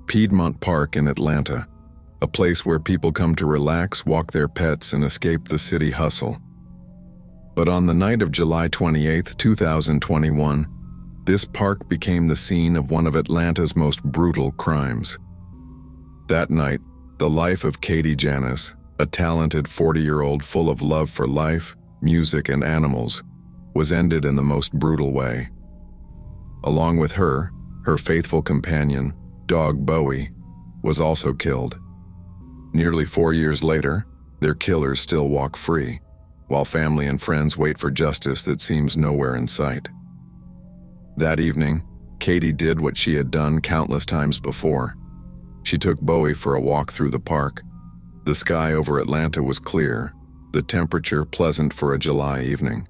Piedmont Park in Atlanta, a place where people come to relax, walk their pets, and escape the city hustle. But on the night of July 28, 2021, this park became the scene of one of Atlanta's most brutal crimes. That night, the life of Katie Janis, a talented 40-year-old full of love for life, music, and animals, was ended in the most brutal way. Along with her faithful companion, dog Bowie, was also killed. Nearly 4 years later, their killers still walk free, while family and friends wait for justice that seems nowhere in sight. That evening, Katie did what she had done countless times before. She took Bowie for a walk through the park. The sky over Atlanta was clear, the temperature pleasant for a July evening.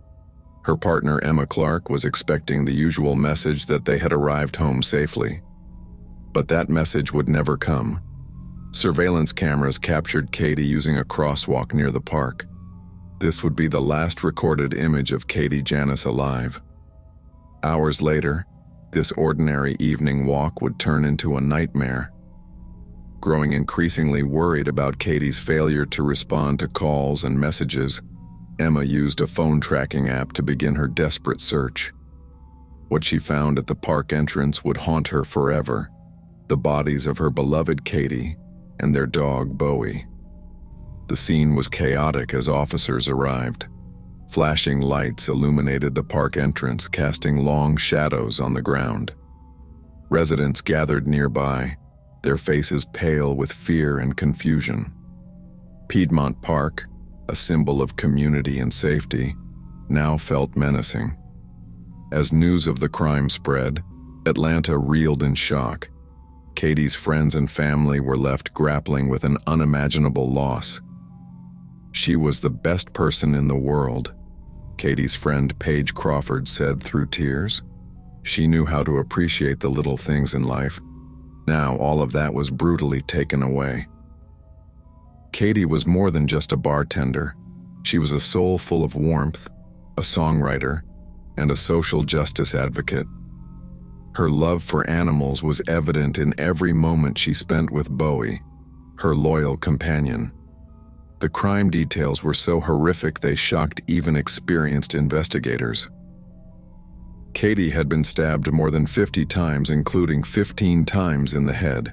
Her partner, Emma Clark, was expecting the usual message that they had arrived home safely. But that message would never come. Surveillance cameras captured Katie using a crosswalk near the park. This would be the last recorded image of Katie Janis alive. Hours later, this ordinary evening walk would turn into a nightmare. Growing increasingly worried about Katie's failure to respond to calls and messages, Emma used a phone tracking app to begin her desperate search. What she found at the park entrance would haunt her forever: the bodies of her beloved Katie and their dog Bowie. The scene was chaotic as officers arrived. Flashing lights illuminated the park entrance, casting long shadows on the ground. Residents gathered nearby, their faces pale with fear and confusion. Piedmont Park, a symbol of community and safety, now felt menacing. As news of the crime spread, Atlanta reeled in shock. Katie's friends and family were left grappling with an unimaginable loss. She was the best person in the world, Katie's friend Paige Crawford said through tears. She knew how to appreciate the little things in life. Now all of that was brutally taken away. Katie was more than just a bartender. She was a soul full of warmth, a songwriter, and a social justice advocate. Her love for animals was evident in every moment she spent with Bowie, her loyal companion. The crime details were so horrific they shocked even experienced investigators. Katie had been stabbed more than 50 times, including 15 times in the head.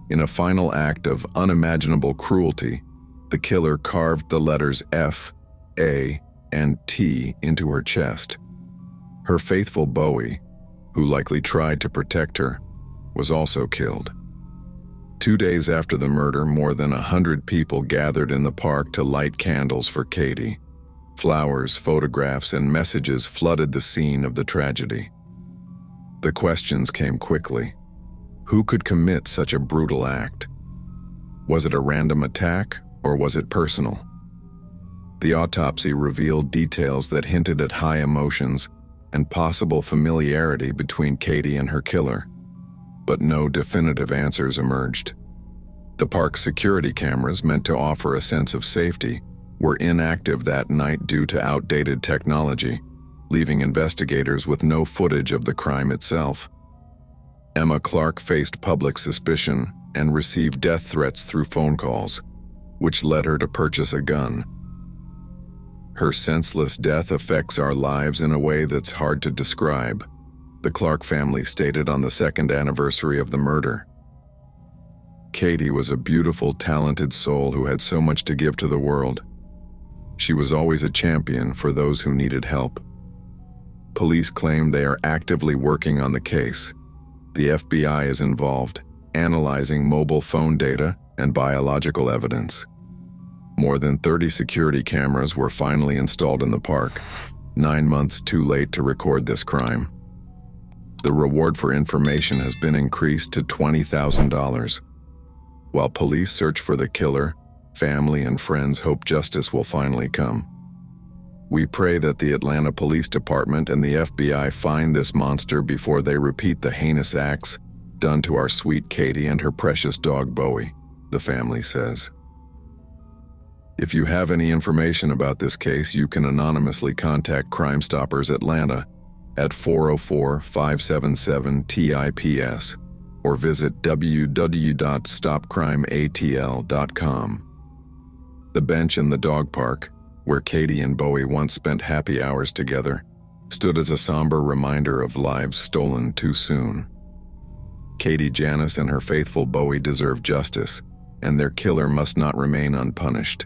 In a final act of unimaginable cruelty, the killer carved the letters F, A, and T into her chest. Her faithful Bowie, who likely tried to protect her, was also killed. 2 days after the murder, more than 100 people gathered in the park to light candles for Katie. Flowers, photographs, and messages flooded the scene of the tragedy. The questions came quickly. Who could commit such a brutal act? Was it a random attack, or was it personal? The autopsy revealed details that hinted at high emotions and possible familiarity between Katie and her killer, but no definitive answers emerged. The park's security cameras, meant to offer a sense of safety, were inactive that night due to outdated technology, leaving investigators with no footage of the crime itself. Emma Clark faced public suspicion and received death threats through phone calls, which led her to purchase a gun. Her senseless death affects our lives in a way that's hard to describe, the Clark family stated on the second anniversary of the murder. Katie was a beautiful, talented soul who had so much to give to the world. She was always a champion for those who needed help. Police claim they are actively working on the case. The FBI is involved, analyzing mobile phone data and biological evidence. More than 30 security cameras were finally installed in the park, 9 months too late to record this crime. The reward for information has been increased to $20,000. While police search for the killer, family and friends hope justice will finally come. We pray that the Atlanta Police Department and the FBI find this monster before they repeat the heinous acts done to our sweet Katie and her precious dog Bowie, the family says. If you have any information about this case, you can anonymously contact Crime Stoppers Atlanta at 404-577-TIPS or visit www.stopcrimeatl.com. The bench in the dog park, where Katie and Bowie once spent happy hours together, stood as a somber reminder of lives stolen too soon. Katie Janice and her faithful Bowie deserve justice, and their killer must not remain unpunished.